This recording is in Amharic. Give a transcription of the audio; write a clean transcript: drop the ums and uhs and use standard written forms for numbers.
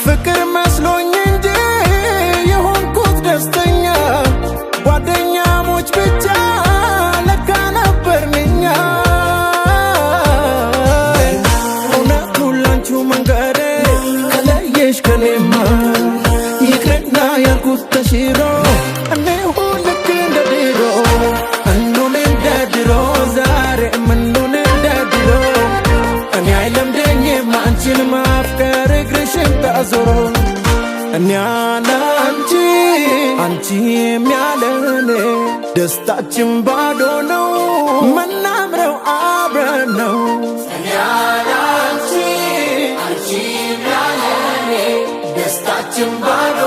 ፍቅር መስሎኝ እንጂ የሆንኩት ደስተኛ ጓደኛሞች ብቻ ለካ ነበርንኛ እውነቱን ላንቺው መንገዴ ከለየሽ ከኔማ ይቅርና ያልኩት ተሽሮ እኔሁ ልክ እንደ ድሮ እንኑን እንደ ድሮ ዛሬ እንኑን እንደ ድሮ እኔ አይለምደኝም አንቺን ማፍቀር እግርሽን ታዞሮ እኔ ያለ አንቺ አንቺም ያለ እኔ ደስታችን ባዶ ነው ምናምረው አብረን ነው እኔ ያለ አንቺ አንቺም ያለ እኔ ደስታችን ባዶ